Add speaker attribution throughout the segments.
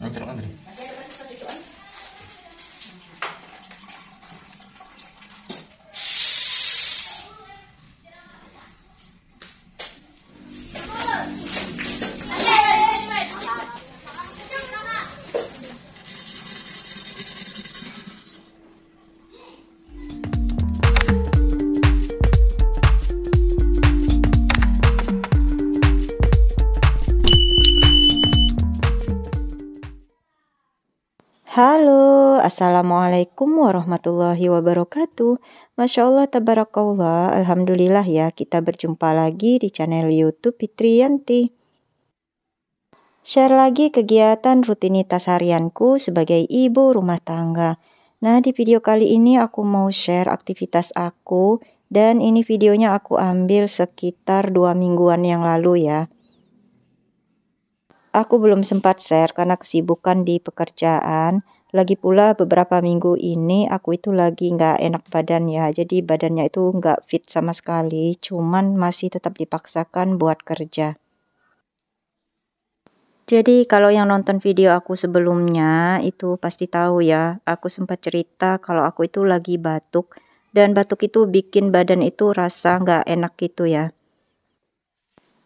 Speaker 1: Macam Andre.
Speaker 2: Halo, Assalamualaikum warahmatullahi wabarakatuh. Masya Allah, tabarakallah, alhamdulillah ya, kita berjumpa lagi di channel YouTube Fitriyanti. Share lagi kegiatan rutinitas harianku sebagai ibu rumah tangga. Nah, di video kali ini aku mau share aktivitas aku, dan ini videonya aku ambil sekitar 2 mingguan yang lalu ya. Aku belum sempat share karena kesibukan di pekerjaan. Lagi pula beberapa minggu ini aku itu lagi nggak enak badan ya. Jadi badannya itu nggak fit sama sekali. Cuman masih tetap dipaksakan buat kerja. Jadi kalau yang nonton video aku sebelumnya itu pasti tahu ya. Aku sempat cerita kalau aku itu lagi batuk. Dan batuk itu bikin badan itu rasa nggak enak gitu ya.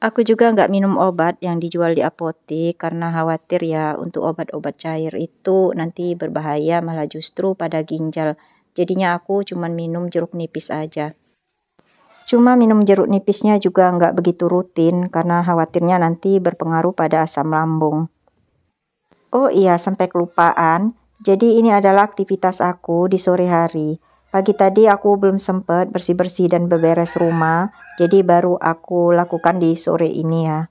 Speaker 2: Aku juga nggak minum obat yang dijual di apotek karena khawatir ya untuk obat-obat cair itu nanti berbahaya malah justru pada ginjal. Jadinya aku cuma minum jeruk nipis aja. Cuma minum jeruk nipisnya juga nggak begitu rutin karena khawatirnya nanti berpengaruh pada asam lambung. Oh iya, sampai kelupaan. Jadi ini adalah aktivitas aku di sore hari. Pagi tadi aku belum sempat bersih-bersih dan beberes rumah, jadi baru aku lakukan di sore ini ya.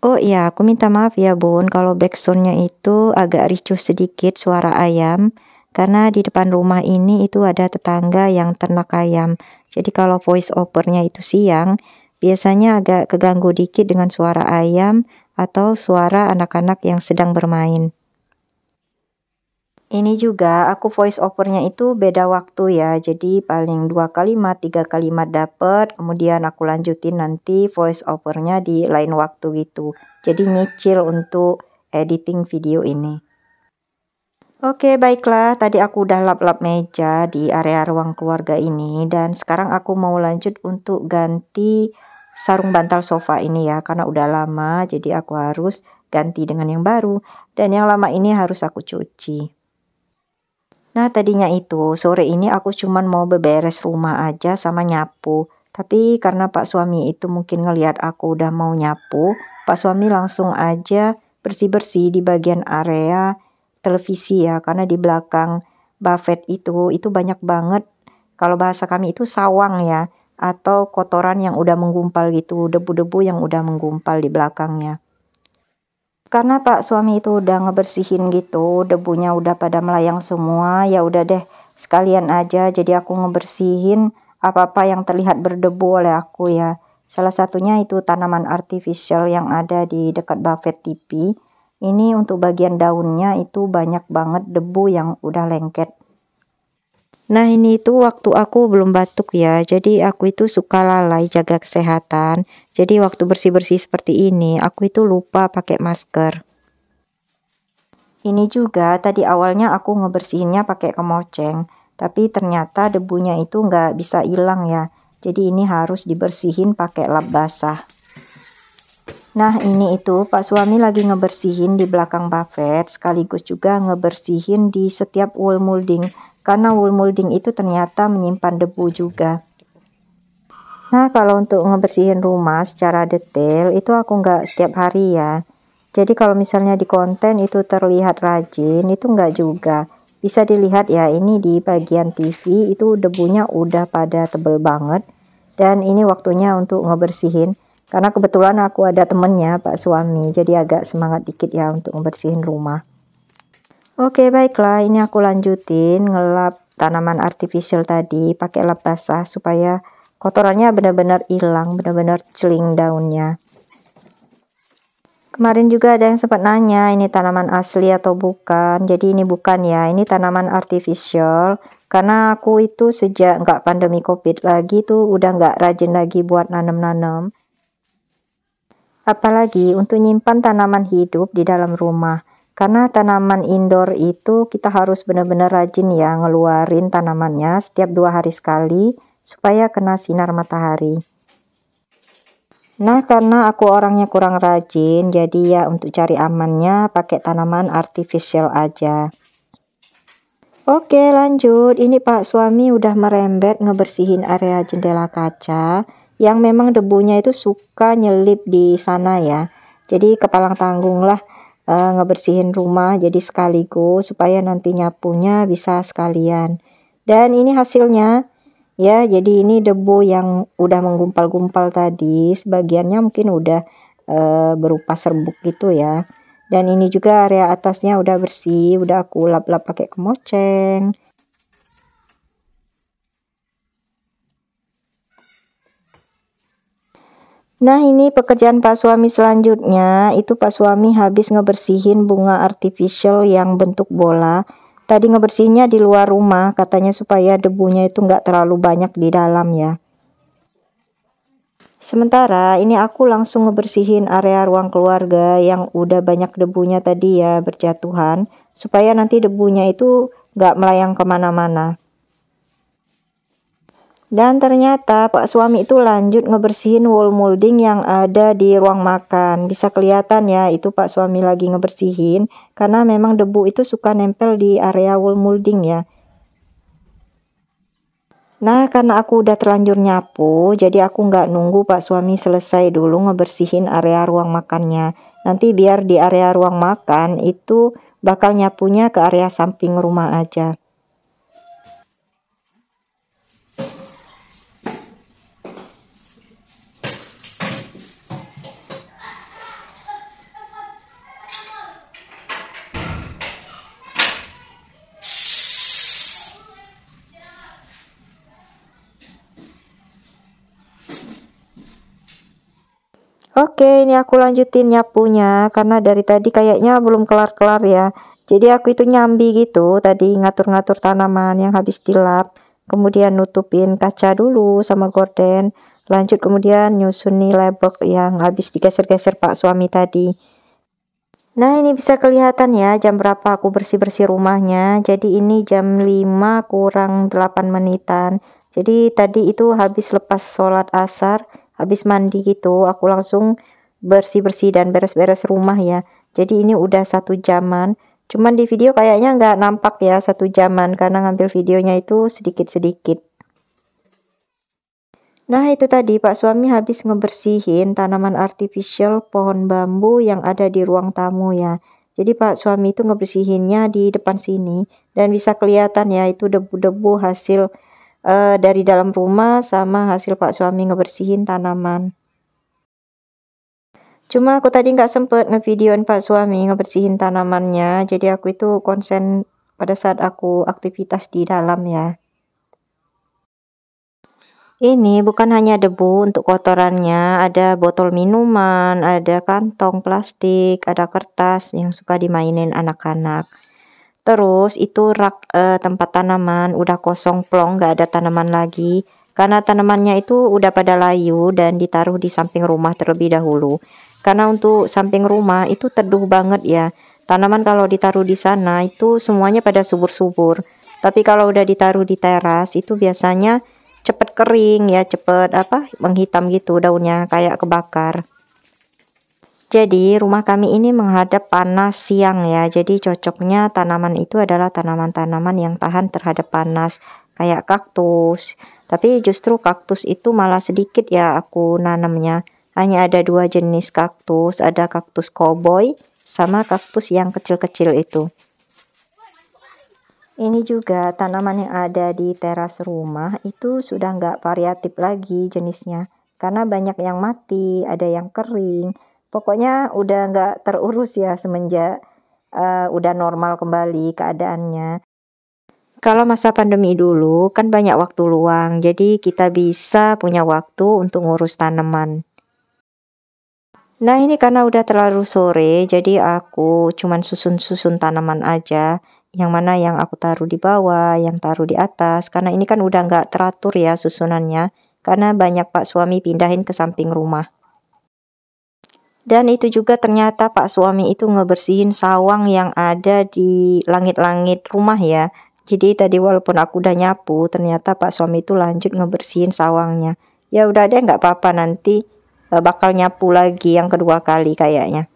Speaker 2: Oh iya, aku minta maaf ya Bun, kalau backsoundnya itu agak ricuh sedikit suara ayam, karena di depan rumah ini itu ada tetangga yang ternak ayam. Jadi kalau voice overnya itu siang, biasanya agak keganggu dikit dengan suara ayam atau suara anak-anak yang sedang bermain. Ini juga aku voice overnya itu beda waktu ya, jadi paling 2 kalimat, 3 kalimat dapet, kemudian aku lanjutin nanti voice overnya di lain waktu gitu. Jadi nyicil untuk editing video ini. Oke, baiklah, tadi aku udah lap-lap meja di area ruang keluarga ini, dan sekarang aku mau lanjut untuk ganti sarung bantal sofa ini ya, karena udah lama, jadi aku harus ganti dengan yang baru, dan yang lama ini harus aku cuci. Nah, tadinya itu sore ini aku cuman mau beberes rumah aja sama nyapu. Tapi karena Pak suami itu mungkin ngelihat aku udah mau nyapu, Pak suami langsung aja bersih-bersih di bagian area televisi ya. Karena di belakang buffet itu banyak banget, kalau bahasa kami itu sawang ya, atau kotoran yang udah menggumpal gitu, debu-debu yang udah menggumpal di belakangnya. Karena Pak suami itu udah ngebersihin gitu, debunya udah pada melayang semua, ya udah deh sekalian aja jadi aku ngebersihin apa-apa yang terlihat berdebu oleh aku ya. Salah satunya itu tanaman artificial yang ada di dekat buffet TV. Ini untuk bagian daunnya itu banyak banget debu yang udah lengket. Nah ini itu waktu aku belum batuk ya, jadi aku itu suka lalai jaga kesehatan. Jadi waktu bersih-bersih seperti ini, aku itu lupa pakai masker. Ini juga tadi awalnya aku ngebersihinnya pakai kemoceng, tapi ternyata debunya itu nggak bisa hilang ya. Jadi ini harus dibersihin pakai lap basah. Nah ini itu Pak suami lagi ngebersihin di belakang buffet, sekaligus juga ngebersihin di setiap wall molding. Karena wool molding itu ternyata menyimpan debu juga. Nah kalau untuk ngebersihin rumah secara detail itu aku nggak setiap hari ya. Jadi kalau misalnya di konten itu terlihat rajin, itu nggak juga. Bisa dilihat ya, ini di bagian TV itu debunya udah pada tebel banget. Dan ini waktunya untuk ngebersihin. Karena kebetulan aku ada temennya Pak suami, jadi agak semangat dikit ya untuk ngebersihin rumah. Oke, baiklah, ini aku lanjutin ngelap tanaman artificial tadi pakai lap basah supaya kotorannya benar-benar hilang, benar-benar celing daunnya. Kemarin juga ada yang sempat nanya ini tanaman asli atau bukan. Jadi ini bukan ya, ini tanaman artificial. Karena aku itu sejak nggak pandemi COVID lagi tuh udah nggak rajin lagi buat nanam-nanam. Apalagi untuk nyimpan tanaman hidup di dalam rumah. Karena tanaman indoor itu kita harus benar-benar rajin ya ngeluarin tanamannya setiap 2 hari sekali supaya kena sinar matahari. Nah, karena aku orangnya kurang rajin, jadi ya untuk cari amannya pakai tanaman artificial aja. Oke, lanjut. Ini Pak suami udah merembet ngebersihin area jendela kaca yang memang debunya itu suka nyelip di sana ya. Jadi kepalang tanggung lah ngebersihin rumah jadi sekaligus supaya nanti nyapunya bisa sekalian. Dan ini hasilnya ya, jadi ini debu yang udah menggumpal-gumpal tadi sebagiannya mungkin udah berupa serbuk gitu ya. Dan ini juga area atasnya udah bersih, udah aku lap-lap pakai kemoceng. Nah, ini pekerjaan Pak suami selanjutnya, itu Pak suami habis ngebersihin bunga artificial yang bentuk bola. Tadi ngebersihinnya di luar rumah, katanya supaya debunya itu nggak terlalu banyak di dalam ya. Sementara ini aku langsung ngebersihin area ruang keluarga yang udah banyak debunya tadi ya berjatuhan, supaya nanti debunya itu nggak melayang kemana-mana. Dan ternyata Pak suami itu lanjut ngebersihin wall molding yang ada di ruang makan. Bisa kelihatan ya itu Pak suami lagi ngebersihin karena memang debu itu suka nempel di area wall molding ya. Nah, karena aku udah terlanjur nyapu, jadi aku nggak nunggu Pak suami selesai dulu ngebersihin area ruang makannya. Nanti biar di area ruang makan itu bakal nyapunya ke area samping rumah aja. Oke, ini aku lanjutin nyapunya karena dari tadi kayaknya belum kelar-kelar ya. Jadi aku itu nyambi gitu, tadi ngatur-ngatur tanaman yang habis dilap, kemudian nutupin kaca dulu sama gorden, lanjut kemudian nyusun nih lebok yang habis digeser-geser Pak suami tadi. Nah, ini bisa kelihatan ya jam berapa aku bersih-bersih rumahnya. Jadi ini jam 5 kurang 8 menitan. Jadi tadi itu habis lepas sholat asar, habis mandi gitu, aku langsung bersih-bersih dan beres-beres rumah ya. Jadi ini udah 1 jaman. Cuman di video kayaknya nggak nampak ya 1 jaman karena ngambil videonya itu sedikit-sedikit. Nah, itu tadi Pak suami habis ngebersihin tanaman artificial pohon bambu yang ada di ruang tamu ya. Jadi Pak suami itu ngebersihinnya di depan sini dan bisa kelihatan ya itu debu-debu hasil dari dalam rumah sama hasil Pak suami ngebersihin tanaman. Cuma aku tadi nggak sempet ngevideoin Pak suami ngebersihin tanamannya, jadi aku itu konsen pada saat aku aktivitas di dalam ya. Ini bukan hanya debu untuk kotorannya, ada botol minuman, ada kantong plastik, ada kertas yang suka dimainin anak-anak. Terus itu rak tempat tanaman udah kosong plong, nggak ada tanaman lagi. Karena tanamannya itu udah pada layu dan ditaruh di samping rumah terlebih dahulu. Karena untuk samping rumah itu teduh banget ya. Tanaman kalau ditaruh di sana itu semuanya pada subur-subur. Tapi kalau udah ditaruh di teras itu biasanya cepet kering ya, cepet menghitam gitu daunnya kayak kebakar. Jadi rumah kami ini menghadap panas siang ya, jadi cocoknya tanaman itu adalah tanaman-tanaman yang tahan terhadap panas kayak kaktus. Tapi justru kaktus itu malah sedikit ya aku nanamnya, hanya ada 2 jenis kaktus, ada kaktus koboi sama kaktus yang kecil-kecil itu. Ini juga tanaman yang ada di teras rumah itu sudah nggak variatif lagi jenisnya. Karena banyak yang mati, ada yang kering. Pokoknya udah nggak terurus ya semenjak udah normal kembali keadaannya. Kalau masa pandemi dulu kan banyak waktu luang, jadi kita bisa punya waktu untuk ngurus tanaman. Nah, ini karena udah terlalu sore, jadi aku cuman susun-susun tanaman aja. Yang mana yang aku taruh di bawah, yang taruh di atas. Karena ini kan udah nggak teratur ya susunannya. Karena banyak Pak suami pindahin ke samping rumah. Dan itu juga ternyata Pak suami itu ngebersihin sawang yang ada di langit-langit rumah ya. Jadi tadi walaupun aku udah nyapu, ternyata Pak suami itu lanjut ngebersihin sawangnya. Ya udah deh, nggak apa-apa, nanti bakal nyapu lagi yang kedua kali kayaknya.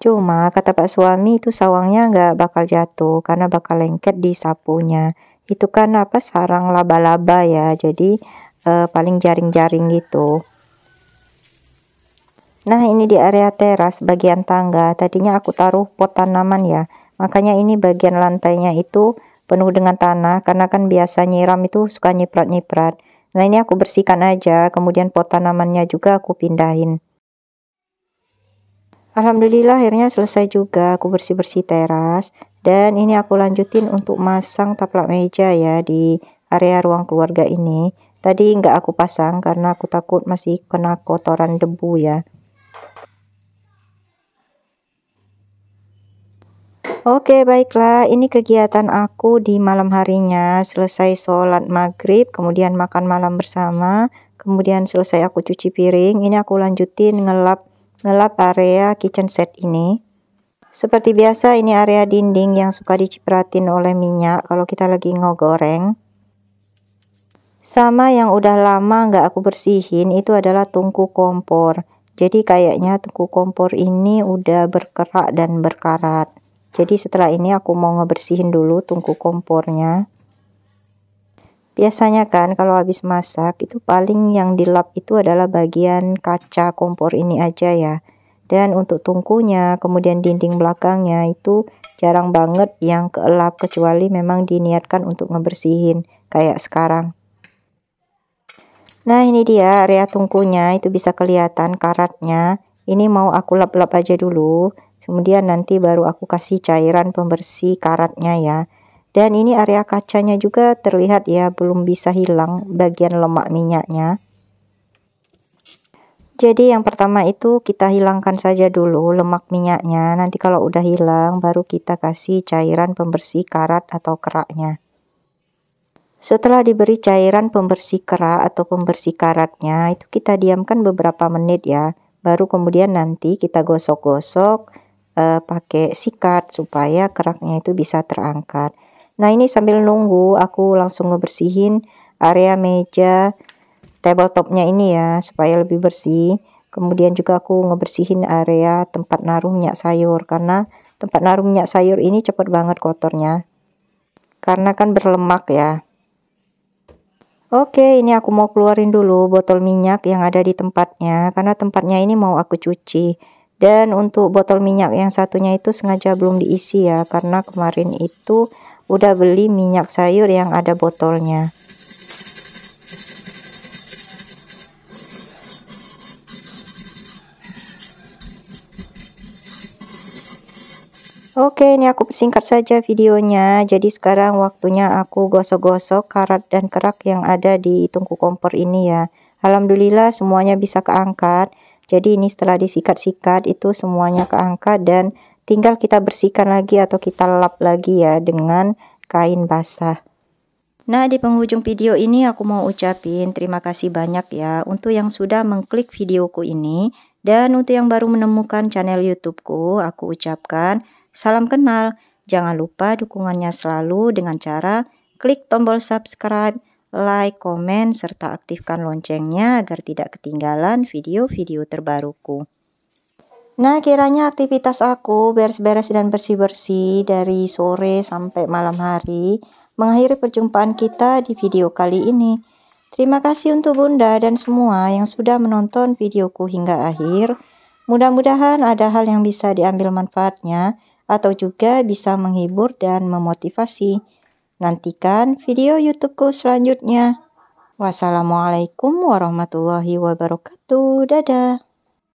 Speaker 2: Cuma kata Pak suami itu sawangnya nggak bakal jatuh karena bakal lengket di sapunya. Itu kan apa, sarang laba-laba ya, jadi paling jaring-jaring gitu. Nah, ini di area teras bagian tangga, tadinya aku taruh pot tanaman ya. Makanya ini bagian lantainya itu penuh dengan tanah, karena kan biasa nyiram itu suka nyiprat-nyiprat. Nah, ini aku bersihkan aja, kemudian pot tanamannya juga aku pindahin. Alhamdulillah akhirnya selesai juga aku bersih-bersih teras. Dan ini aku lanjutin untuk masang taplak meja ya di area ruang keluarga ini. Tadi nggak aku pasang karena aku takut masih kena kotoran debu ya. Oke, baiklah, ini kegiatan aku di malam harinya. Selesai sholat maghrib, kemudian makan malam bersama, kemudian selesai aku cuci piring. Ini aku lanjutin ngelap area kitchen set ini. Seperti biasa, ini area dinding yang suka dicipratin oleh minyak kalau kita lagi ngegoreng. Sama yang udah lama nggak aku bersihin itu adalah tungku kompor. Jadi kayaknya tungku kompor ini udah berkerak dan berkarat. Jadi setelah ini aku mau ngebersihin dulu tungku kompornya. Biasanya kan kalau habis masak itu paling yang dilap itu adalah bagian kaca kompor ini aja ya. Dan untuk tungkunya, kemudian dinding belakangnya itu jarang banget yang keelap kecuali memang diniatkan untuk ngebersihin kayak sekarang. Nah, ini dia area tungkunya, itu bisa kelihatan karatnya. Ini mau aku lap-lap aja dulu. Kemudian nanti baru aku kasih cairan pembersih karatnya ya. Dan ini area kacanya juga terlihat ya, belum bisa hilang bagian lemak minyaknya. Jadi yang pertama itu kita hilangkan saja dulu lemak minyaknya. Nanti kalau udah hilang baru kita kasih cairan pembersih karat atau keraknya. Setelah diberi cairan pembersih kerak atau pembersih karatnya, itu kita diamkan beberapa menit ya. Baru kemudian nanti kita gosok-gosok pakai sikat supaya keraknya itu bisa terangkat. Nah, ini sambil nunggu aku langsung ngebersihin area meja tabletopnya ini ya supaya lebih bersih. Kemudian juga aku ngebersihin area tempat naruh minyak sayur karena tempat naruh minyak sayur ini cepet banget kotornya. Karena kan berlemak ya. Oke, ini aku mau keluarin dulu botol minyak yang ada di tempatnya, karena tempatnya ini mau aku cuci. Dan untuk botol minyak yang satunya itu sengaja belum diisi ya, karena kemarin itu udah beli minyak sayur yang ada botolnya. Oke, ini aku persingkat saja videonya. Jadi sekarang waktunya aku gosok-gosok karat dan kerak yang ada di tungku kompor ini ya. Alhamdulillah semuanya bisa keangkat. Jadi ini setelah disikat-sikat itu semuanya keangkat dan tinggal kita bersihkan lagi atau kita lap lagi ya dengan kain basah. Nah, di penghujung video ini aku mau ucapin terima kasih banyak ya untuk yang sudah mengklik videoku ini. Dan untuk yang baru menemukan channel YouTubeku, aku ucapkan salam kenal. Jangan lupa dukungannya selalu dengan cara klik tombol subscribe, like, komen, serta aktifkan loncengnya agar tidak ketinggalan video-video terbaruku. Nah, kiranya aktivitas aku beres-beres dan bersih-bersih dari sore sampai malam hari mengakhiri perjumpaan kita di video kali ini. Terima kasih untuk Bunda dan semua yang sudah menonton videoku hingga akhir. Mudah-mudahan ada hal yang bisa diambil manfaatnya atau juga bisa menghibur dan memotivasi. Nantikan video YouTubeku selanjutnya. Wassalamualaikum warahmatullahi wabarakatuh. Dadah.